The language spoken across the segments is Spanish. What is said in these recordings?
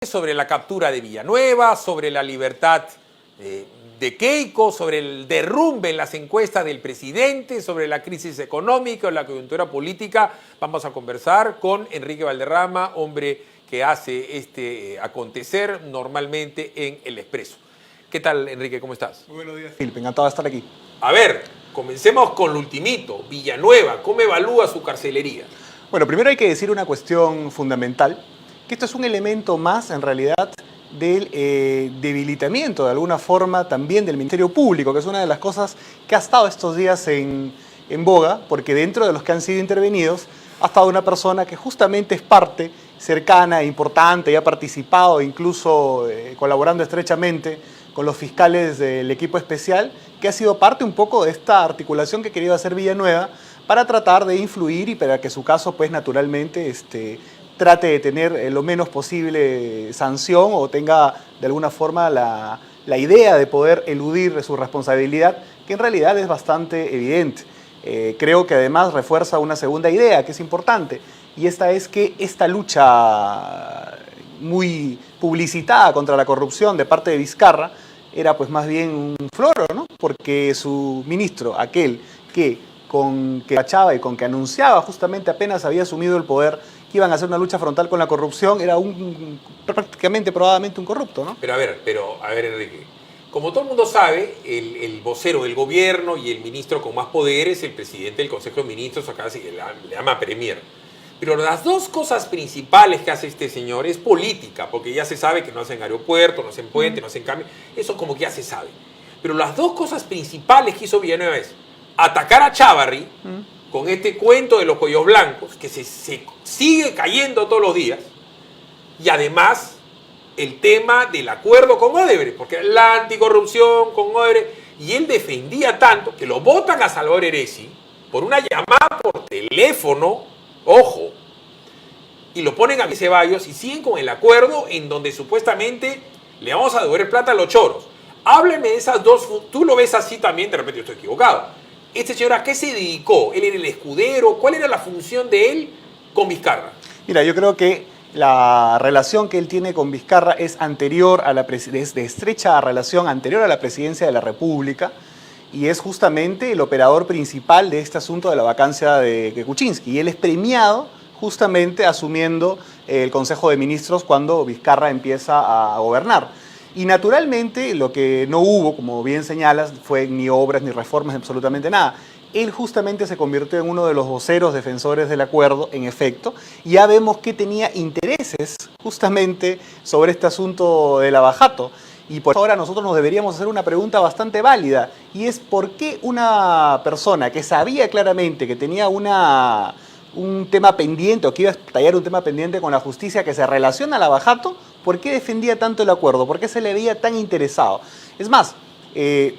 sobre la captura de Villanueva, sobre la libertad de Keiko, sobre el derrumbe en las encuestas del presidente, sobre la crisis económica, la coyuntura política. Vamos a conversar con Enrique Valderrama, hombre que hace este acontecer normalmente en El Expreso. ¿Qué tal, Enrique? ¿Cómo estás? Muy buenos días, Felipe. Encantado de estar aquí. A ver, comencemos con lo ultimito. Villanueva, ¿cómo evalúa su carcelería? Bueno, primero hay que decir una cuestión fundamental, que esto es un elemento más, en realidad, del debilitamiento, de alguna forma, también del Ministerio Público, que es una de las cosas que ha estado estos días en boga, porque dentro de los que han sido intervenidos, ha estado una persona que justamente es parte cercana e importante y ha participado, incluso colaborando estrechamente con los fiscales del equipo especial, que ha sido parte un poco de esta articulación que ha querido hacer Villanueva para tratar de influir y para que su caso, pues naturalmente, trate de tener lo menos posible sanción o tenga de alguna forma la idea de poder eludir su responsabilidad, que en realidad es bastante evidente. Creo que además refuerza una segunda idea que es importante, y esta es que esta lucha muy publicitada contra la corrupción de parte de Vizcarra era pues más bien un floro, ¿no? Porque su ministro, aquel que cachaba y con que anunciaba justamente apenas había asumido el poder que iban a hacer una lucha frontal con la corrupción, era prácticamente, probablemente un corrupto, ¿no? Pero a ver, Enrique, como todo el mundo sabe, el vocero del gobierno y el ministro con más poder es el presidente del Consejo de Ministros, acá se le llama Premier. Pero las dos cosas principales que hace este señor es política, porque ya se sabe que no hacen aeropuerto, no hacen puente, no hacen cambio, eso como que ya se sabe. Pero las dos cosas principales que hizo Villanueva es atacar a Chávarri con este cuento de los cuellos blancos, que se sigue cayendo todos los días, y además el tema del acuerdo con Odebrecht, porque la anticorrupción con Odebrecht, y él defendía tanto que lo botan a Salvador Heresi por una llamada por teléfono, ojo, y lo ponen a Ceballos y siguen con el acuerdo en donde supuestamente le vamos a devolver plata a los choros. Hábleme de esas dos, tú lo ves así también, de repente yo estoy equivocado. Este señor, ¿a qué se dedicó? ¿Él era el escudero? ¿Cuál era la función de él con Vizcarra? Mira, yo creo que la relación que él tiene con Vizcarra es anterior a de estrecha relación anterior a la presidencia de la República, y es justamente el operador principal de este asunto de la vacancia de Kuczynski. Y él es premiado justamente asumiendo el Consejo de Ministros cuando Vizcarra empieza a gobernar. Y naturalmente lo que no hubo, como bien señalas, fue ni obras ni reformas, absolutamente nada. Él justamente se convirtió en uno de los voceros defensores del acuerdo, en efecto, y ya vemos que tenía intereses justamente sobre este asunto del abajato. Y por ahora nosotros nos deberíamos hacer una pregunta bastante válida, y es ¿por qué una persona que sabía claramente que tenía un tema pendiente o que iba a tallar un tema pendiente con la justicia que se relaciona al abajato, ¿por qué defendía tanto el acuerdo? ¿Por qué se le veía tan interesado? Es más,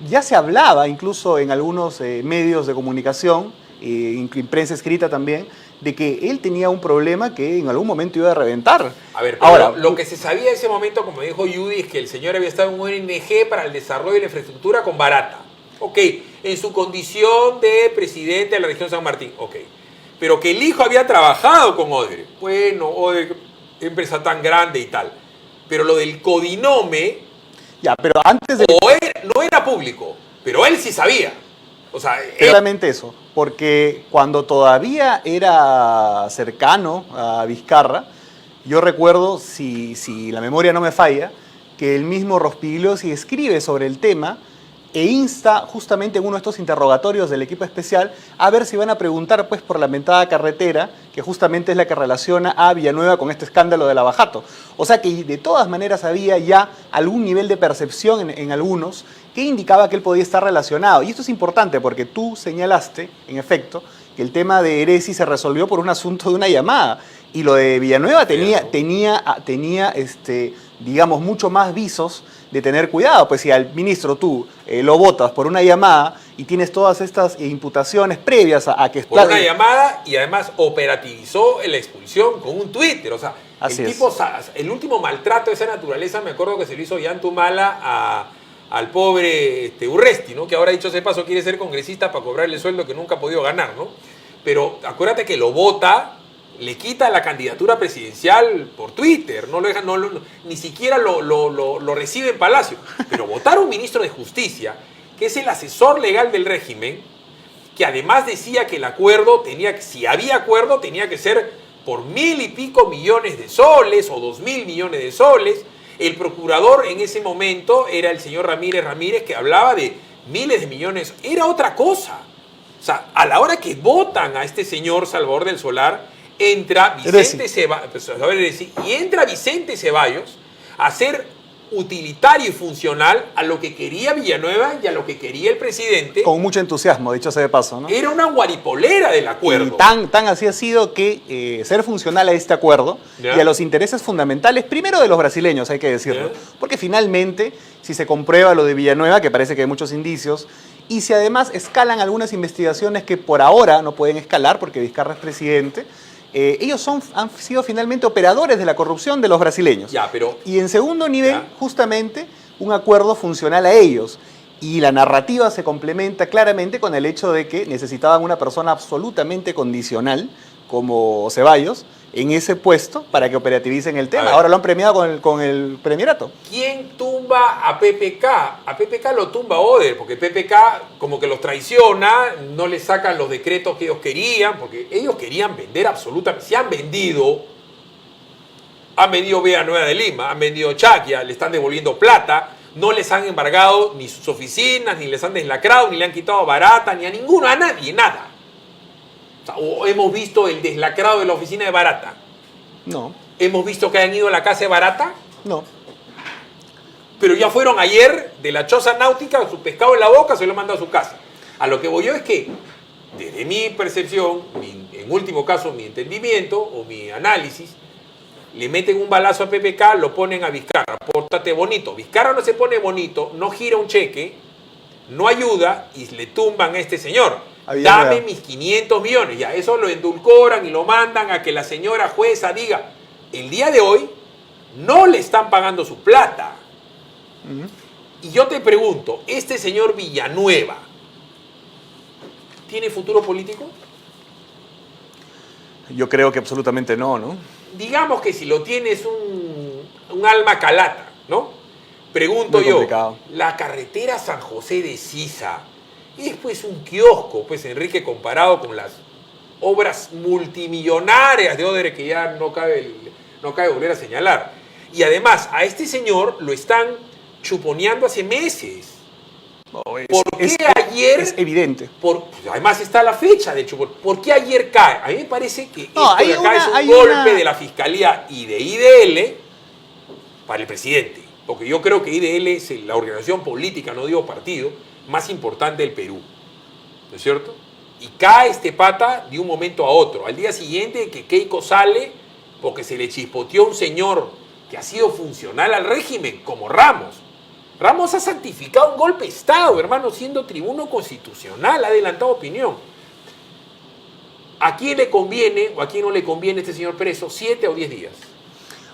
ya se hablaba incluso en algunos medios de comunicación, en prensa escrita también, de que él tenía un problema que en algún momento iba a reventar. A ver, pero ahora, lo que se sabía en ese momento, como dijo Judy, es que el señor había estado en un ONG para el desarrollo de la infraestructura con Barata. Ok, en su condición de presidente de la región San Martín. Ok, pero que el hijo había trabajado con Odebrecht. Bueno, Odebrecht, empresa tan grande y tal. Pero lo del codinome... Ya, pero antes de... no era público, pero él sí sabía. O sea, claramente eso, porque cuando todavía era cercano a Vizcarra, yo recuerdo, si la memoria no me falla, que el mismo Rospigliosi escribe sobre el tema e insta justamente en uno de estos interrogatorios del equipo especial a ver si van a preguntar pues por la mentada carretera, que justamente es la que relaciona a Villanueva con este escándalo del abajato. O sea que de todas maneras había ya algún nivel de percepción en algunos que indicaba que él podía estar relacionado. Y esto es importante porque tú señalaste, en efecto, que el tema de Heresi se resolvió por un asunto de una llamada. Y lo de Villanueva tenía digamos, mucho más visos de tener cuidado. Pues si al ministro tú lo votas por una llamada y tienes todas estas imputaciones previas a que está... Por una llamada, y además operativizó la expulsión con un Twitter. O sea, el último maltrato de esa naturaleza, me acuerdo que se lo hizo Yantumala al pobre Urresti, ¿no? Que ahora, dicho ese paso, quiere ser congresista para cobrarle el sueldo que nunca ha podido ganar, ¿no? Pero acuérdate que lo vota le quita la candidatura presidencial por Twitter, no lo deja, ni siquiera lo recibe en Palacio. Pero votar a un ministro de Justicia, que es el asesor legal del régimen, que además decía que el acuerdo si había acuerdo, tenía que ser por 1.000 y pico millones de soles o 2.000 millones de soles. El procurador en ese momento era el señor Ramírez, que hablaba de miles de millones. Era otra cosa. O sea, a la hora que votan a este señor Salvador del Solar, entra Vicente Ceballos a ser utilitario y funcional a lo que quería Villanueva y a lo que quería el presidente. Con mucho entusiasmo, dicho sea de paso, ¿no? Era una guaripolera del acuerdo. Y tan así ha sido que ser funcional a este acuerdo y a los intereses fundamentales, primero de los brasileños, hay que decirlo, porque finalmente, si se comprueba lo de Villanueva, que parece que hay muchos indicios, y si además escalan algunas investigaciones que por ahora no pueden escalar porque Vizcarra es presidente, ellos han sido finalmente operadores de la corrupción de los brasileños. Y en segundo nivel, justamente, un acuerdo funcional a ellos. Y la narrativa se complementa claramente con el hecho de que necesitaban una persona absolutamente condicional, como Ceballos, en ese puesto para que operativicen el tema. Ahora lo han premiado con el premierato. ¿Quién tumba a PPK? A PPK lo tumba Oder, porque PPK como que los traiciona, no le sacan los decretos que ellos querían, porque ellos querían vender absolutamente. Si han vendido Vía Nueva de Lima, han vendido Chaquia, le están devolviendo plata, no les han embargado ni sus oficinas, ni les han deslacrado, ni le han quitado Barata, ni a ninguno, a nadie, nada. O hemos visto el deslacrado de la oficina de Barata. No. ¿Hemos visto que hayan ido a la casa de Barata? No. Pero ya fueron ayer de la choza náutica, su pescado en la boca, se lo mandó a su casa. A lo que voy yo es que, desde mi percepción, en último caso mi entendimiento o mi análisis, le meten un balazo a PPK, lo ponen a Vizcarra, pórtate bonito. Vizcarra no se pone bonito, no gira un cheque, no ayuda y le tumban a este señor. Dame mis 500 millones. Ya, eso lo endulcoran y lo mandan a que la señora jueza diga, el día de hoy no le están pagando su plata. Y yo te pregunto, ¿este señor Villanueva tiene futuro político? Yo creo que absolutamente no, ¿no? Digamos que si lo tienes un alma calata, ¿no? Pregunto muy yo, complicado. La carretera San José de Sisa es pues un kiosco, pues Enrique, comparado con las obras multimillonarias de Oder que ya no cabe volver a señalar. Y además, a este señor lo están chuponeando hace meses. ¿Por qué ayer? Es evidente. Además está la fecha de chupón. ¿Por qué ayer cae? A mí me parece que esto de acá es un golpe de la Fiscalía y de IDL para el presidente. Porque yo creo que IDL es la organización política, no digo partido, más importante del Perú. ¿No es cierto? Y cae este pata de un momento a otro. Al día siguiente que Keiko sale porque se le chispoteó a un señor que ha sido funcional al régimen, como Ramos. Ramos ha santificado un golpe de Estado, hermano, siendo tribuno constitucional, ha adelantado opinión. ¿A quién le conviene o a quién no le conviene este señor preso 7 o 10 días?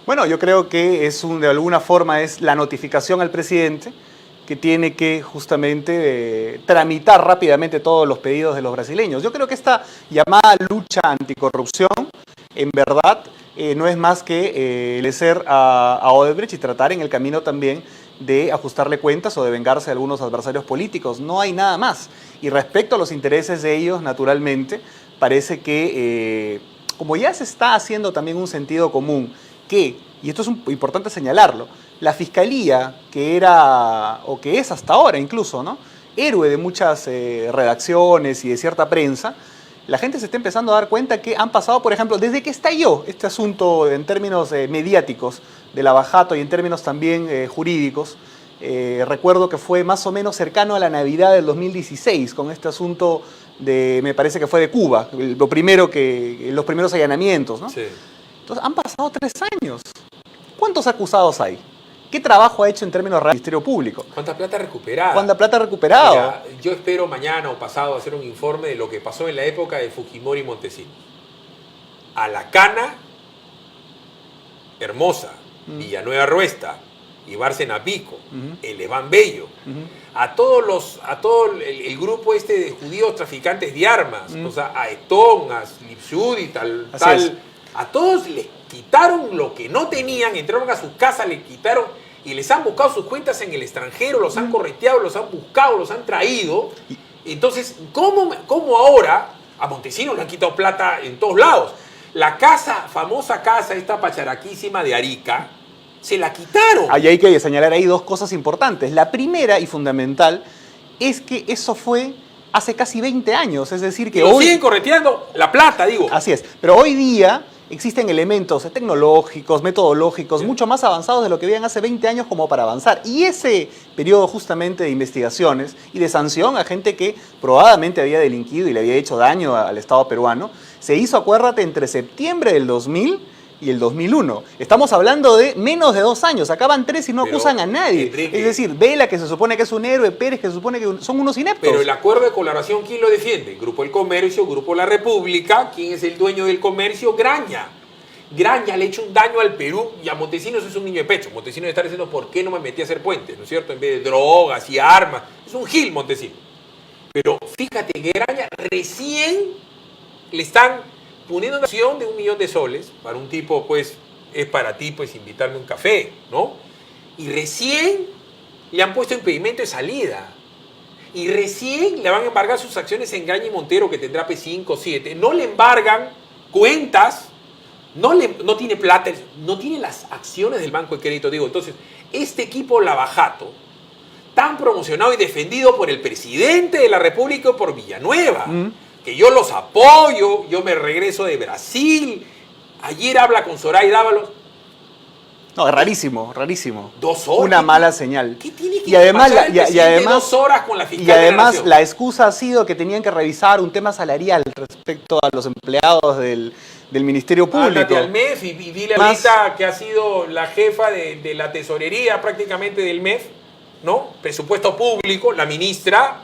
Bueno, yo creo que de alguna forma es la notificación al presidente que tiene que justamente tramitar rápidamente todos los pedidos de los brasileños. Yo creo que esta llamada lucha anticorrupción, en verdad, no es más que lecer a Odebrecht y tratar en el camino también de ajustarle cuentas o de vengarse de algunos adversarios políticos. No hay nada más. Y respecto a los intereses de ellos, naturalmente, parece que, como ya se está haciendo también un sentido común, que, y esto es importante señalarlo, la Fiscalía, que era, o que es hasta ahora incluso, ¿no?, héroe de muchas redacciones y de cierta prensa, la gente se está empezando a dar cuenta que han pasado, por ejemplo, desde que estalló este asunto en términos mediáticos de Lavajato y en términos también jurídicos, recuerdo que fue más o menos cercano a la Navidad del 2016 con este asunto me parece que fue de Cuba, los primeros allanamientos, ¿no? Sí. Entonces, han pasado 3 años. ¿Cuántos acusados hay? ¿Qué trabajo ha hecho en términos del Ministerio Público? ¿Cuánta plata recuperada? ¿Cuánta plata ha recuperado? Mira, yo espero mañana o pasado hacer un informe de lo que pasó en la época de Fujimori y Montesinos. A La Cana, Hermosa, Villanueva Ruesta, y Bárcena Pico, el Eván Bello, a todo el grupo este de judíos traficantes de armas, o sea, a Etón, a Slipsud y tal A todos les quitaron lo que no tenían, entraron a sus casas, les quitaron y les han buscado sus cuentas en el extranjero, los han correteado, los han buscado, los han traído. Entonces, ¿cómo ahora a Montesinos le han quitado plata en todos lados? La casa, famosa casa, esta pacharaquísima de Arica, se la quitaron. Ahí hay que señalar ahí dos cosas importantes. La primera y fundamental es que eso fue hace casi 20 años, es decir que hoy siguen correteando la plata, digo. Así es, pero hoy día existen elementos tecnológicos, metodológicos, mucho más avanzados de lo que habían hace 20 años como para avanzar. Y ese periodo justamente de investigaciones y de sanción a gente que probadamente había delinquido y le había hecho daño al Estado peruano, se hizo, acuérdate, entre septiembre del 2000 y el 2001. Estamos hablando de menos de 2 años. Acaban 3 y no acusan a nadie. Enrique, es decir, Vela, que se supone que es un héroe, Pérez, que se supone que son unos ineptos. Pero el acuerdo de colaboración, ¿quién lo defiende? Grupo El Comercio, Grupo La República. ¿Quién es el dueño del comercio? Graña. Graña le ha hecho un daño al Perú y a Montesinos es un niño de pecho. Montesinos está diciendo, ¿por qué no me metí a hacer puentes? ¿No es cierto? En vez de drogas y armas. Es un gil Montesinos. Pero fíjate que Graña recién le están poniendo una acción de 1 millón de soles para un tipo, pues, es para ti, pues, invitarme a un café, ¿no? Y recién le han puesto impedimento de salida. Y recién le van a embargar sus acciones en Graña y Montero, que tendrá P5, 7. No le embargan cuentas, no tiene plata, no tiene las acciones del Banco de Crédito, digo. Entonces, este equipo Lavajato, tan promocionado y defendido por el presidente de la República y por Villanueva, que yo los apoyo, yo me regreso de Brasil, ayer habla con Zoraida Ábalos. No, es rarísimo, rarísimo. 2 horas. Una mala señal. ¿Qué tiene que y además, pasar el y además 2 horas con la fiscal y además de la Nación? La excusa ha sido que tenían que revisar un tema salarial respecto a los empleados del Ministerio Público. Ándate al MEF y dile ahorita que ha sido la jefa de la tesorería prácticamente del MEF, ¿no? Presupuesto público, la ministra.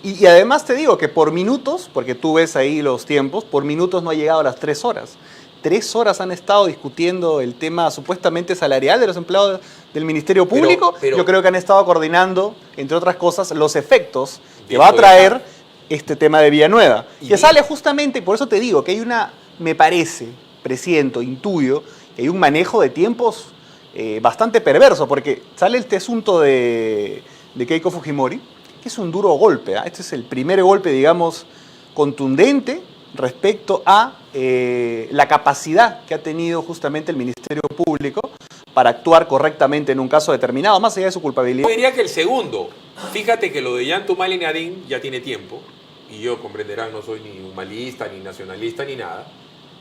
Y además te digo que por minutos, porque tú ves ahí los tiempos, por minutos no ha llegado a las 3 horas. 3 horas han estado discutiendo el tema supuestamente salarial de los empleados del Ministerio Público. Pero yo creo que han estado coordinando, entre otras cosas, los efectos que va a traer este tema de Villanueva. Que sale justamente, y por eso te digo, que hay me parece, presiento, intuyo, que hay un manejo de tiempos bastante perverso, porque sale este asunto de Keiko Fujimori, que es un duro golpe. Este es el primer golpe, digamos, contundente respecto a la capacidad que ha tenido justamente el Ministerio Público para actuar correctamente en un caso determinado, más allá de su culpabilidad. Yo diría que el segundo. Fíjate que lo de Yantumali Nadine ya tiene tiempo, y yo, comprenderán, no soy ni humanista, ni nacionalista, ni nada,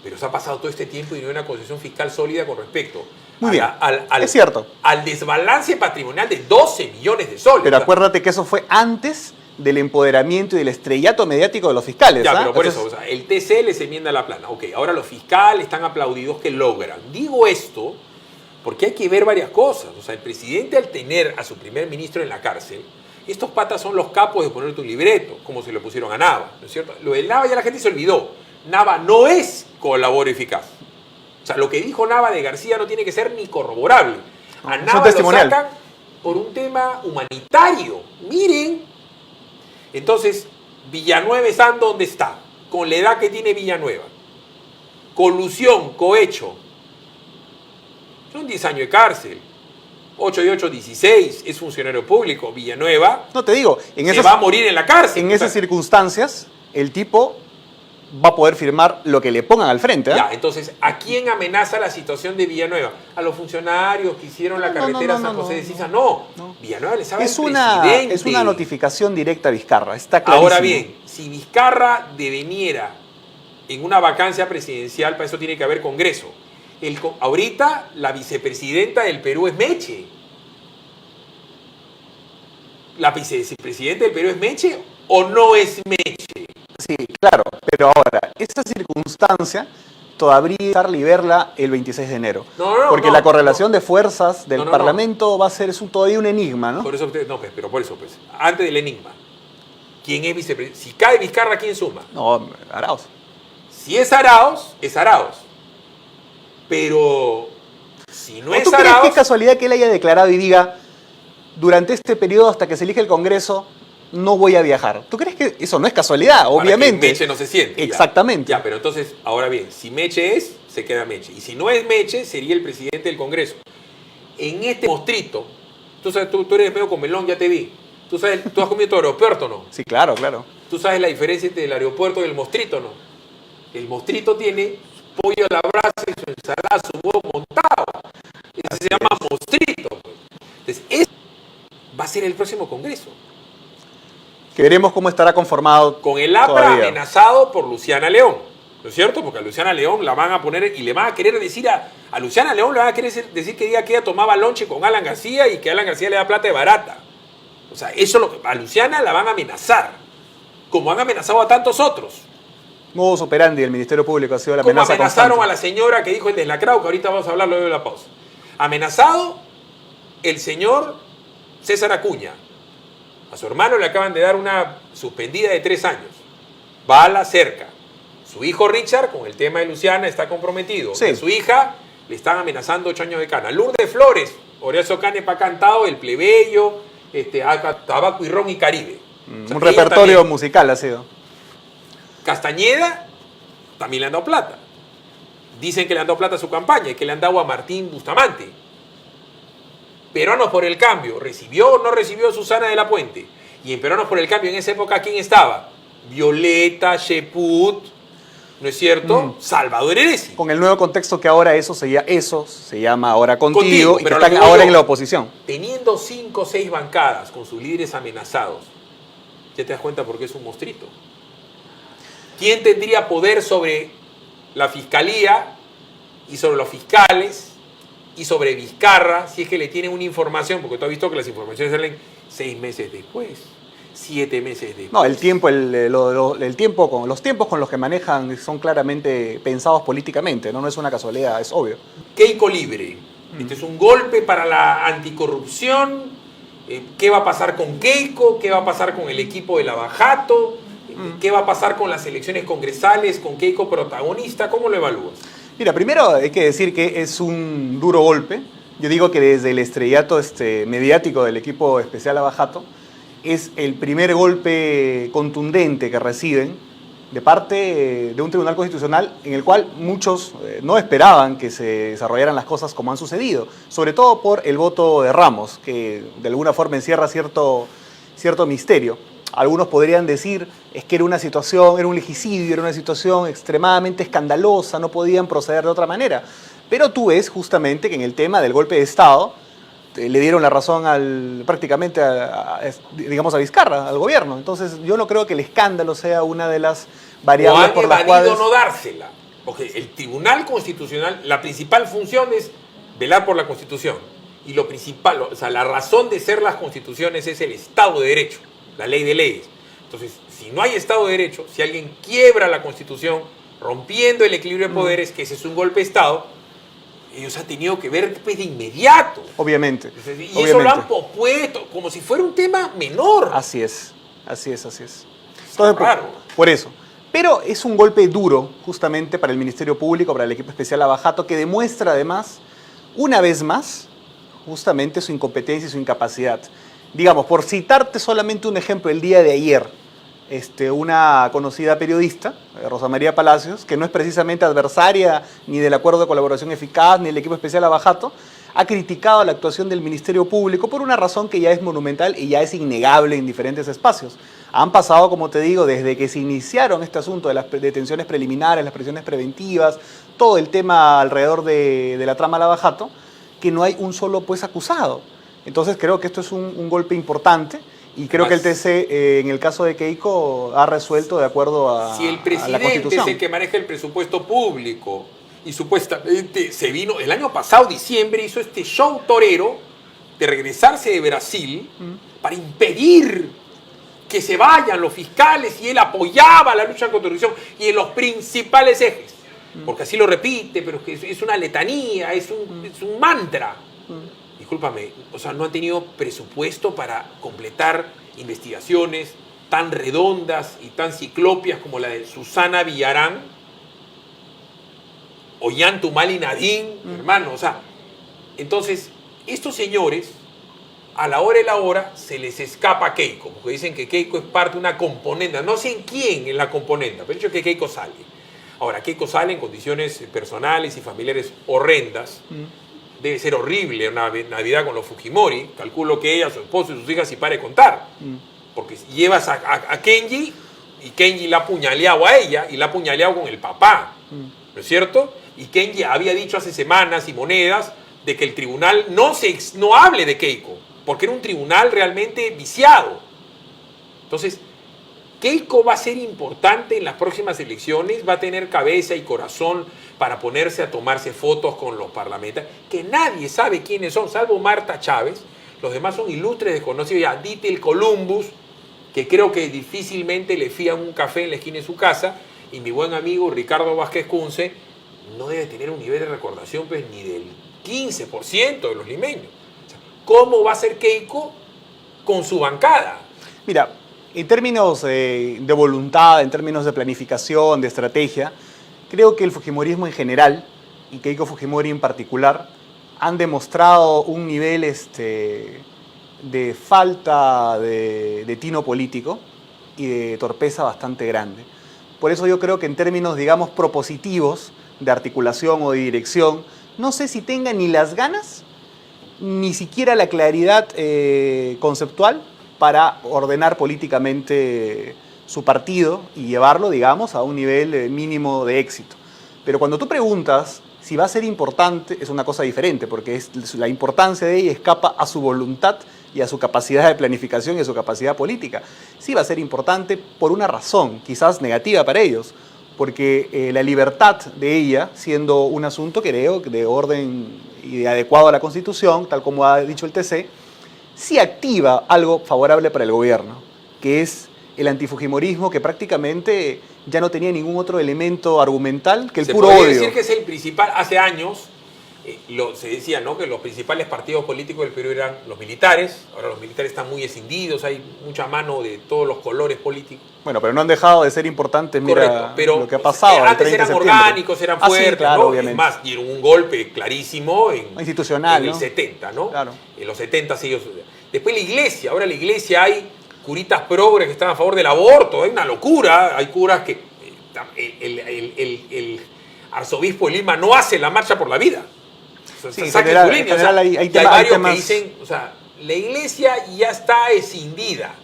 pero se ha pasado todo este tiempo y no hay una concesión fiscal sólida con respecto es cierto. Al desbalance patrimonial de 12 millones de soles. Pero acuérdate que eso fue antes del empoderamiento y del estrellato mediático de los fiscales. Ya, pero por eso, o sea, el TC les enmienda la plana. Ok, ahora los fiscales están aplaudidos que logran. Digo esto porque hay que ver varias cosas. O sea, el presidente, al tener a su primer ministro en la cárcel, estos patas son los capos de ponerte un libreto, como se lo pusieron a Nava, ¿no es cierto? Lo de Nava ya la gente se olvidó. Nava no es colaborador eficaz. O sea, lo que dijo Nava de García no tiene que ser ni corroborable. A Nava lo sacan por un tema humanitario. Miren. Entonces, Villanueva está donde está, con la edad que tiene Villanueva. Colusión, cohecho. Son 10 años de cárcel. 8 y 8, 16. Es funcionario público. Villanueva no te digo, va a morir en la cárcel. En esas circunstancias, el tipo va a poder firmar lo que le pongan al frente. Ya, entonces, ¿a quién amenaza la situación de Villanueva? A los funcionarios que hicieron la carretera San José de Sisa. No. Villanueva le sabe al presidente. Es una notificación directa a Vizcarra, está clarísimo. Ahora bien, si Vizcarra deveniera en una vacancia presidencial, para eso tiene que haber Congreso. Ahorita la vicepresidenta del Perú es Meche. ¿La vicepresidenta del Perú es Meche o no es Meche? Sí, claro, pero ahora, esta circunstancia todavía estar y verla el 26 de enero. Porque la correlación de fuerzas del Parlamento va a ser todavía un enigma, ¿no? Por eso, pero por eso, antes del enigma, ¿quién es vicepresidente? Si cae Vizcarra, ¿quién suma? No, Arauz. Si es Arauz, es Arauz. Pero si no es ¿Tú crees que es casualidad que él haya declarado y diga, durante este periodo hasta que se elige el Congreso, no voy a viajar. ¿Tú crees que eso no es casualidad? Obviamente. Para que Meche no se siente. Exactamente. Ya, pero entonces, ahora bien, si Meche es, se queda Meche. Y si no es Meche, sería el presidente del Congreso. En este mostrito, tú sabes, tú eres medio comelón, ya te vi. Tú sabes, tú has comido tu aeropuerto, ¿no? Sí, claro, claro. Tú sabes la diferencia entre el aeropuerto y el mostrito, ¿no? El mostrito tiene pollo a la brasa y su ensalada, su huevo montado. Ese se llama mostrito. Entonces, ese va a ser el próximo Congreso. Que veremos cómo estará conformado. Con el APRA todavía. amenazado por Luciana León. ¿No es cierto? Porque a Luciana León la van a poner y le van a querer decir a Luciana León le van a querer decir que diga que ella tomaba lonche con Alan García y que Alan García le da plata de barata. O sea, eso lo que a Luciana la van a amenazar. Como han amenazado a tantos otros. Modus operandi del Ministerio Público ha sido la Como amenaza amenazaron constante. a la señora que dijo el deslacrado, que ahorita vamos a hablar luego de la pausa. Amenazado el señor César Acuña. A su hermano le acaban de dar una suspendida de 3 años. Va a la cerca. Su hijo Richard, con el tema de Luciana, está comprometido. Sí. A su hija le están amenazando 8 años de cana. Lourdes Flores, Horacio Canepa ha cantado El Plebeyo, Tabaco y Ron y Caribe. O sea, Un ella repertorio también. musical ha sido. Castañeda también le han dado plata. Dicen que le han dado plata a su campaña y que le han dado a Martín Bustamante. Peruanos por el Cambio, ¿recibió o no recibió Susana de la Puente? Y en Peruanos por el Cambio, en esa época, ¿quién estaba? Violeta, Sheput, ¿no es cierto? Salvador Heresi. Con el nuevo contexto que ahora eso se llama ahora contigo y que pero están lo que ahora digo, en la oposición. Teniendo 5 o 6 bancadas con sus líderes amenazados, ya te das cuenta por qué es un monstruito. ¿Quién tendría poder sobre la fiscalía y sobre los fiscales y sobre Vizcarra si es que le tienen una información? Porque tú has visto que las informaciones salen 6 meses después, 7 meses después. No, el tiempo, los tiempos con los que manejan son claramente pensados políticamente, ¿no? No es una casualidad, es obvio. Keiko libre. Este es un golpe para la anticorrupción. ¿Qué va a pasar con Keiko? ¿Qué va a pasar con el equipo de Lavajato? ¿Qué va a pasar con las elecciones congresales, con Keiko protagonista? ¿Cómo lo evalúas? Mira, primero hay que decir que es un duro golpe. Yo digo que desde el estrellato mediático del equipo especial Lavajato es el primer golpe contundente que reciben de parte de un tribunal constitucional en el cual muchos no esperaban que se desarrollaran las cosas como han sucedido, sobre todo por el voto de Ramos, que de alguna forma encierra cierto misterio. Algunos podrían decir es que era una situación, era un legicidio, era una situación extremadamente escandalosa, no podían proceder de otra manera. Pero tú ves justamente que en el tema del golpe de Estado le dieron la razón prácticamente digamos a Vizcarra, al gobierno. Entonces yo no creo que el escándalo sea una de las variables por las O han cuales... evadido no dársela. Porque el Tribunal Constitucional, la principal función es velar por la Constitución. Y lo principal, o sea, la razón de ser las constituciones es el Estado de Derecho, la ley de leyes. Entonces, si no hay Estado de Derecho, si alguien quiebra la Constitución, rompiendo el equilibrio de poderes, que ese es un golpe de Estado, ellos han tenido que ver pues, de inmediato. Obviamente. Y obviamente. eso lo han propuesto como si fuera un tema menor. Así es, así es, así es. Entonces, raro. Por eso. Pero es un golpe duro justamente para el Ministerio Público, para el equipo especial Lavajato, que demuestra además, una vez más, justamente su incompetencia y su incapacidad. Digamos, por citarte solamente un ejemplo, el día de ayer, una conocida periodista, Rosa María Palacios, que no es precisamente adversaria ni del Acuerdo de Colaboración Eficaz, ni del equipo especial Lavajato, ha criticado la actuación del Ministerio Público por una razón que ya es monumental y ya es innegable en diferentes espacios. Han pasado, como te digo, desde que se iniciaron este asunto de las detenciones preliminares, las prisiones preventivas, todo el tema alrededor de la trama Lavajato, que no hay un solo acusado. Entonces creo que esto es un golpe importante y creo que el TC, en el caso de Keiko, ha resuelto de acuerdo a, si el a la presidente Constitución. es el que maneja el presupuesto público y supuestamente se vino, el año pasado, diciembre, hizo este show torero de regresarse de Brasil para impedir que se vayan los fiscales y él apoyaba la lucha contra la corrupción y en los principales ejes. Porque así lo repite, pero es que es una letanía, es un mantra. Discúlpame, o sea, no han tenido presupuesto para completar investigaciones tan redondas y tan ciclopias como la de Susana Villarán, Ollanta Humala y Nadine, hermano. O sea, entonces, estos señores a la hora de la hora se les escapa Keiko, porque dicen que Keiko es parte de una componenda, no sé en quién en la componenda, pero el hecho es que Keiko sale. Ahora, Keiko sale en condiciones personales y familiares horrendas. Debe ser horrible una Navidad con los Fujimori. Calculo que ella, su esposo y sus hijas si pare de contar. Porque llevas a Kenji y Kenji la ha apuñaleado a ella y la ha apuñaleado con el papá. ¿No es cierto? Y Kenji había dicho hace semanas y monedas de que el tribunal no hable de Keiko, porque era un tribunal realmente viciado. Entonces, Keiko va a ser importante en las próximas elecciones, va a tener cabeza y corazón para ponerse a tomarse fotos con los parlamentarios, que nadie sabe quiénes son, salvo Marta Chávez. Los demás son ilustres desconocidos. Ya Ditel Columbus, que creo que difícilmente le fían un café en la esquina de su casa, y mi buen amigo Ricardo Vázquez Kunze no debe tener un nivel de recordación pues, ni del 15% de los limeños. O sea, ¿cómo va a ser Keiko con su bancada? Mira, en términos de voluntad, en términos de planificación, de estrategia, creo que el fujimorismo en general, y Keiko Fujimori en particular, han demostrado un nivel de falta de tino político y de torpeza bastante grande. Por eso yo creo que en términos, digamos, propositivos, de articulación o de dirección, no sé si tenga ni las ganas, ni siquiera la claridad conceptual para ordenar políticamente su partido y llevarlo, digamos, a un nivel mínimo de éxito. Pero cuando tú preguntas si va a ser importante, es una cosa diferente, porque la importancia de ella escapa a su voluntad y a su capacidad de planificación y a su capacidad política. Sí va a ser importante por una razón, quizás negativa para ellos, porque la libertad de ella, siendo un asunto, creo, de orden y de adecuado a la Constitución, tal como ha dicho el TC, sí activa algo favorable para el gobierno, que es el antifujimorismo, que prácticamente ya no tenía ningún otro elemento argumental que el puro odio. Se podría decir que es el principal. Hace años se decía, ¿no?, que los principales partidos políticos del Perú eran los militares. Ahora los militares están muy escindidos, hay mucha mano de todos los colores políticos. Bueno, pero no han dejado de ser importantes. Correcto, mira pero lo que ha pasado. Antes eran orgánicos, eran fuertes, sí, claro, ¿no? Obviamente. Es más, dieron un golpe clarísimo institucional, en el 70, ¿no? Claro. En los 70 ellos. Después la iglesia, ahora la iglesia hay curitas progres que están a favor del aborto, hay una locura, hay curas que el arzobispo de Lima no hace la marcha por la vida. O sea, sí, en general hay varios que dicen, o sea, la iglesia ya está escindida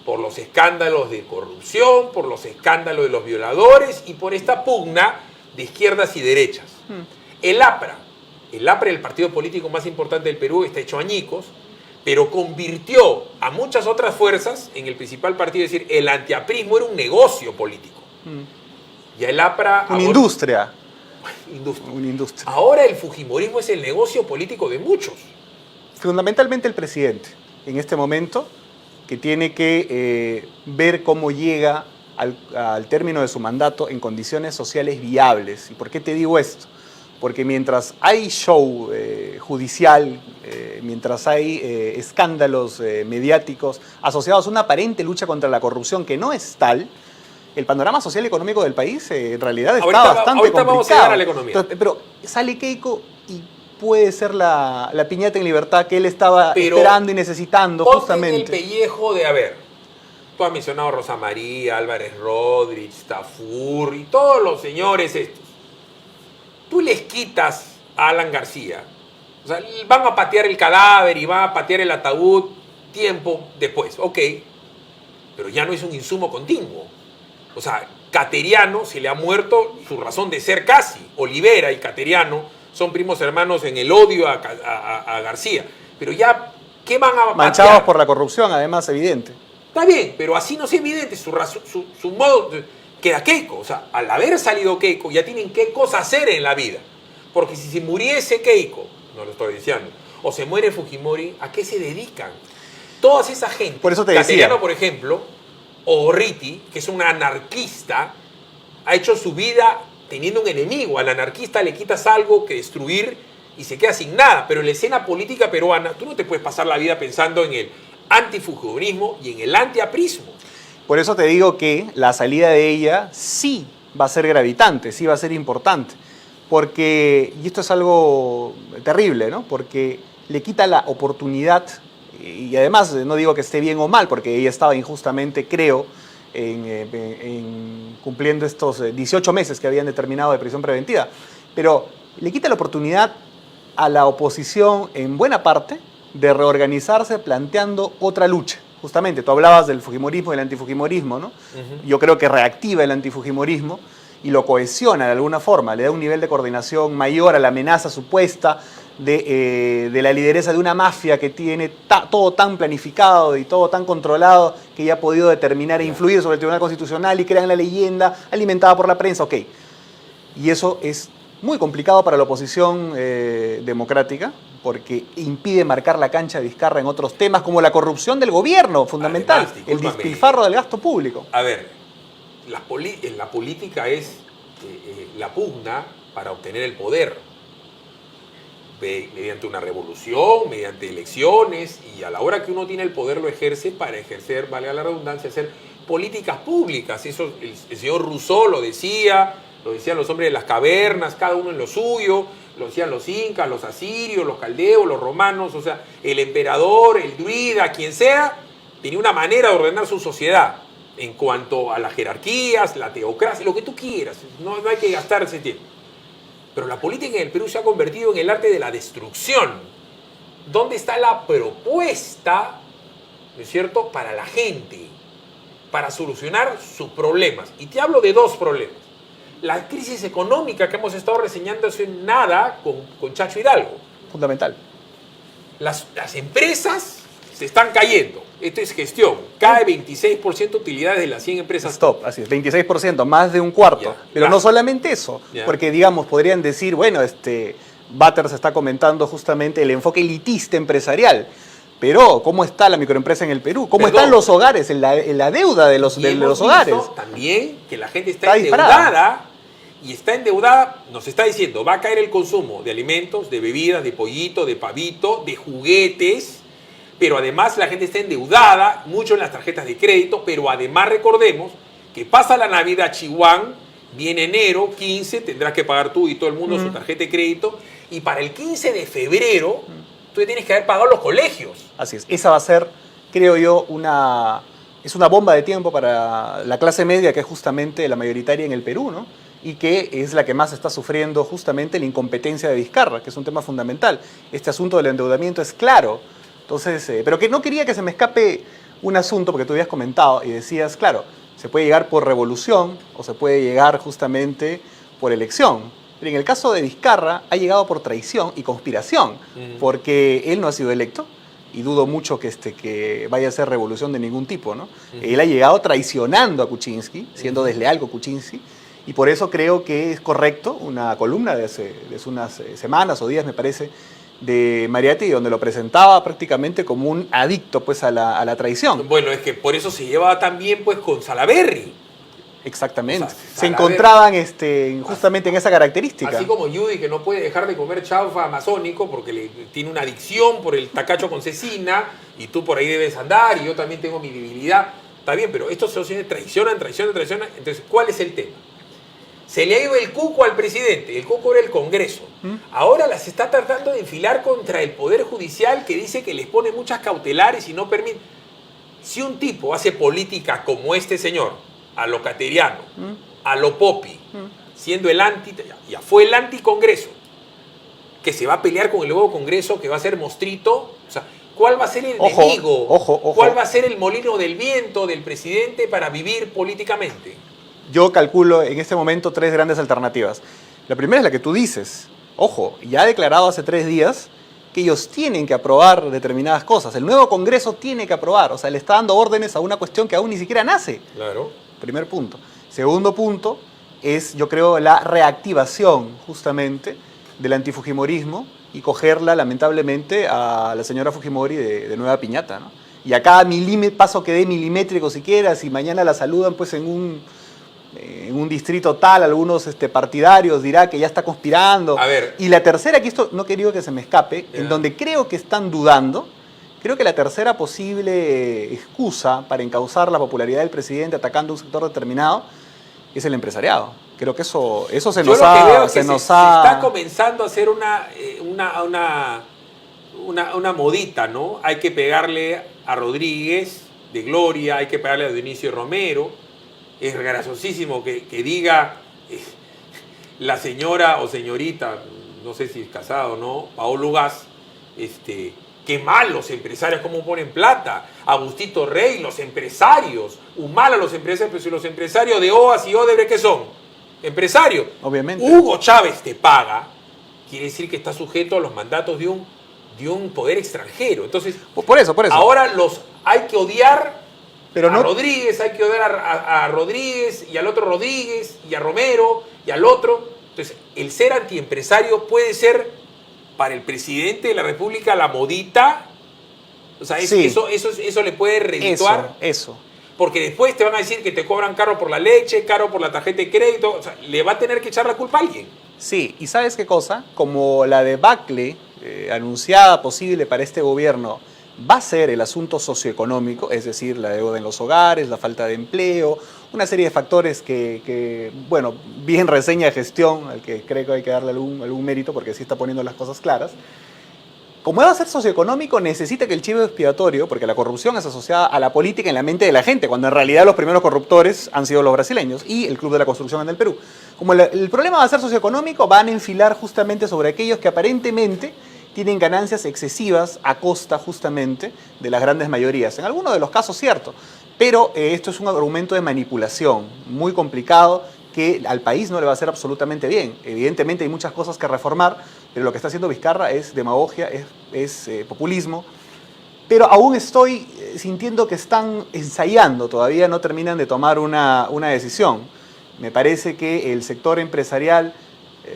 por los escándalos de corrupción, por los escándalos de los violadores y por esta pugna de izquierdas y derechas. El APRA, el partido político más importante del Perú, está hecho añicos, pero convirtió a muchas otras fuerzas en el principal partido. Es decir, el antiaprismo era un negocio político. Y el APRA... Una industria. Una industria. Ahora el fujimorismo es el negocio político de muchos. Fundamentalmente el presidente, en este momento, que tiene que ver cómo llega al término de su mandato en condiciones sociales viables. ¿Y por qué te digo esto? Porque mientras hay show judicial, mientras hay escándalos mediáticos asociados a una aparente lucha contra la corrupción que no es tal, el panorama social y económico del país en realidad está bastante complicado. Vamos a llegar a la economía. Entonces, pero sale Keiko y puede ser la piñata en libertad que él estaba esperando y necesitando justamente. El pellejo de, a ver, tú has mencionado a Rosa María, Álvarez Rodríguez, Tafur y todos los señores estos. Tú les quitas a Alan García, o sea, van a patear el cadáver y van a patear el ataúd tiempo después, ok, pero ya no es un insumo continuo. O sea, Cateriano se le ha muerto su razón de ser casi. Olivera y Cateriano son primos hermanos en el odio a García. Pero ya, ¿qué van a patear? Manchados por la corrupción, además, evidente. Está bien, pero así no es evidente su modo... Queda Keiko, o sea, al haber salido Keiko ya tienen qué cosa hacer en la vida, porque si se muriese Keiko, no lo estoy diciendo, o se muere Fujimori, ¿a qué se dedican? Todas esa gente, por eso te Cateriano decía, por ejemplo, o Orriti, que es un anarquista, ha hecho su vida teniendo un enemigo. Al anarquista le quitas algo que destruir y se queda sin nada, pero en la escena política peruana tú no te puedes pasar la vida pensando en el antifujimorismo y en el antiaprismo. Por eso te digo que la salida de ella sí va a ser gravitante, sí va a ser importante. Porque, y esto es algo terrible, ¿no? Porque le quita la oportunidad y además no digo que esté bien o mal, porque ella estaba injustamente, creo, cumpliendo estos 18 meses que habían determinado de prisión preventiva, pero le quita la oportunidad a la oposición, en buena parte, de reorganizarse planteando otra lucha. Justamente, tú hablabas del fujimorismo y del antifujimorismo, ¿no? Yo creo que reactiva el antifujimorismo y lo cohesiona de alguna forma, le da un nivel de coordinación mayor a la amenaza supuesta de la lideresa de una mafia que tiene todo tan planificado y todo tan controlado que ya ha podido determinar e influir sobre el Tribunal Constitucional y crean la leyenda alimentada por la prensa. Ok, y eso es muy complicado para la oposición democrática, porque impide marcar la cancha de Vizcarra en otros temas, como la corrupción del gobierno, fundamental, además, el despilfarro del gasto público. A ver, en la política es la pugna para obtener el poder, mediante una revolución, mediante elecciones, y a la hora que uno tiene el poder lo ejerce para ejercer, valga la redundancia, hacer políticas públicas. Eso el señor Rousseau lo decían los hombres de las cavernas, cada uno en lo suyo, lo decían los incas, los asirios, los caldeos, los romanos, o sea, el emperador, el druida, quien sea, tenía una manera de ordenar su sociedad en cuanto a las jerarquías, la teocracia, lo que tú quieras, no hay que gastar ese tiempo. Pero la política en el Perú se ha convertido en el arte de la destrucción. ¿Dónde está la propuesta, ¿no es cierto?, para la gente, para solucionar sus problemas? Y te hablo de dos problemas. La crisis económica que hemos estado reseñando hace nada con Chacho Hidalgo. Fundamental. Las empresas se están cayendo. Esto es gestión. Cae 26% utilidades de las 100 empresas. Stop, así es, 26%, más de un cuarto. Pero no solamente eso, porque digamos, podrían decir, bueno, Butters está comentando justamente el enfoque elitista empresarial. Pero, ¿cómo está la microempresa en el Perú? ¿Cómo están los hogares, en la deuda de los hogares? También que la gente está endeudada, y está endeudada, nos está diciendo, va a caer el consumo de alimentos, de bebidas, de pollito, de pavito, de juguetes, pero además la gente está endeudada, mucho en las tarjetas de crédito, pero además recordemos que pasa la Navidad Chihuán, viene enero, 15, tendrás que pagar tú y todo el mundo su tarjeta de crédito, y para el 15 de febrero tú tienes que haber pagado los colegios. Así es, esa va a ser, creo yo, es una bomba de tiempo para la clase media, que es justamente la mayoritaria en el Perú, ¿no? Y que es la que más está sufriendo justamente la incompetencia de Vizcarra, que es un tema fundamental. Este asunto del endeudamiento es claro. Entonces, pero que no quería que se me escape un asunto, porque tú habías comentado y decías, claro, se puede llegar por revolución o se puede llegar justamente por elección. Pero en el caso de Vizcarra ha llegado por traición y conspiración, porque él no ha sido electo y dudo mucho que vaya a ser revolución de ningún tipo, ¿no? Él ha llegado traicionando a Kuczynski, siendo desleal con Kuczynski, y por eso creo que es correcto una columna de hace unas semanas o días, me parece, de Mariatti, donde lo presentaba prácticamente como un adicto pues, a la traición. Bueno, es que por eso se llevaba también pues, con Salaverry. Exactamente. O sea, se encontraban justamente en esa característica. Así como Judy, que no puede dejar de comer chaufa amazónico porque tiene una adicción por el tacacho con cecina, y tú por ahí debes andar, y yo también tengo mi debilidad. Está bien, pero estos socios traicionan. Entonces, ¿cuál es el tema? Se le ha ido el cuco al presidente, el cuco era el Congreso. Ahora las está tratando de enfilar contra el Poder Judicial, que dice que les pone muchas cautelares y no permite. Si un tipo hace política como este señor, a lo cateriano, a lo popi, siendo ya fue el anticongreso, que se va a pelear con el nuevo Congreso, que va a ser mostrito, o sea, ¿cuál va a ser el enemigo? Ojo. ¿Cuál va a ser el molino del viento del presidente para vivir políticamente? Yo calculo en este momento 3 grandes alternativas. La primera es la que tú dices. Ojo, ya ha declarado hace 3 días que ellos tienen que aprobar determinadas cosas. El nuevo Congreso tiene que aprobar. O sea, le está dando órdenes a una cuestión que aún ni siquiera nace. Claro. Primer punto. Segundo punto es, yo creo, la reactivación justamente del antifujimorismo y cogerla, lamentablemente, a la señora Fujimori de nueva piñata, ¿no? Y a cada paso que dé milimétrico siquiera, si mañana la saludan pues en un distrito tal, algunos partidarios dirá que ya está conspirando. A ver. Y la tercera, que esto no quería que se me escape, en donde creo que están dudando, creo que la tercera posible excusa para encauzar la popularidad del presidente atacando un sector determinado es el empresariado. Creo que eso se nos ha... Se está comenzando a hacer una modita, ¿no? Hay que pegarle a Rodríguez de Gloria, hay que pegarle a Dionisio Romero. Es graciosísimo que diga la señora o señorita, no sé si es casada o no, Paolo Gas, qué mal los empresarios, cómo ponen plata. Agustito Rey, los empresarios. Humala los empresarios, pero si los empresarios de OAS y Odebrecht, ¿qué son? Empresarios. Obviamente. Hugo Chávez te paga, quiere decir que está sujeto a los mandatos de un poder extranjero. Entonces, por eso. ahora hay que odiar pero no, a Rodríguez, hay que odiar a Rodríguez y al otro Rodríguez y a Romero y al otro. Entonces, el ser antiempresario puede ser para el presidente de la República la modita. O sea, sí, eso le puede redituar. Eso. Porque después te van a decir que te cobran caro por la leche, caro por la tarjeta de crédito. O sea, le va a tener que echar la culpa a alguien. Sí, y ¿sabes qué cosa? Como la debacle anunciada posible para este gobierno va a ser el asunto socioeconómico, es decir, la deuda en los hogares, la falta de empleo, una serie de factores que bueno, bien reseña de gestión, al que creo que hay que darle algún mérito porque sí está poniendo las cosas claras. Como va a ser socioeconómico, necesita que el chivo expiatorio, porque la corrupción es asociada a la política en la mente de la gente, cuando en realidad los primeros corruptores han sido los brasileños y el Club de la Construcción en el Perú. Como el problema va a ser socioeconómico, van a enfilar justamente sobre aquellos que aparentemente tienen ganancias excesivas a costa justamente de las grandes mayorías. En algunos de los casos, cierto, pero esto es un argumento de manipulación muy complicado que al país no le va a hacer absolutamente bien. Evidentemente hay muchas cosas que reformar, pero lo que está haciendo Vizcarra es demagogia, es populismo. Pero aún estoy sintiendo que están ensayando, todavía no terminan de tomar una decisión. Me parece que el sector empresarial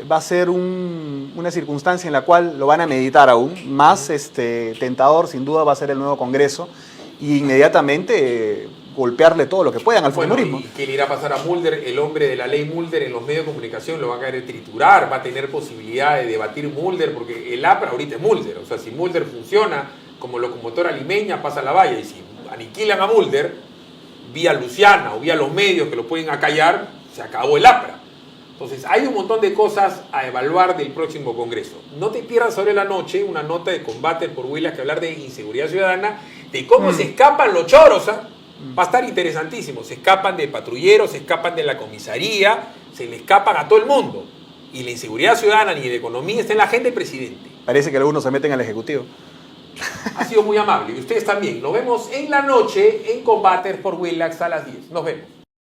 va a ser una circunstancia en la cual lo van a meditar aún. Más tentador, sin duda, va a ser el nuevo Congreso y inmediatamente golpearle todo lo que puedan al fujimorismo. ¿Y qué le irá a pasar a Mulder? El hombre de la ley Mulder en los medios de comunicación lo va a querer triturar, va a tener posibilidad de debatir Mulder, porque el APRA ahorita es Mulder. O sea, si Mulder funciona como locomotora limeña, pasa la valla. Y si aniquilan a Mulder, vía Luciana o vía los medios que lo pueden acallar, se acabó el APRA. Entonces, hay un montón de cosas a evaluar del próximo Congreso. No te pierdas sobre la noche una nota de Combate por Huila que hablar de inseguridad ciudadana, de cómo se escapan los choros. Va a estar interesantísimo. Se escapan de patrulleros, se escapan de la comisaría, se le escapan a todo el mundo. Y la inseguridad ciudadana ni de economía está en la agenda del presidente. Parece que algunos se meten al Ejecutivo. Ha sido muy amable. Y ustedes también. Nos vemos en la noche en Combate por Willax a las 10. Nos vemos.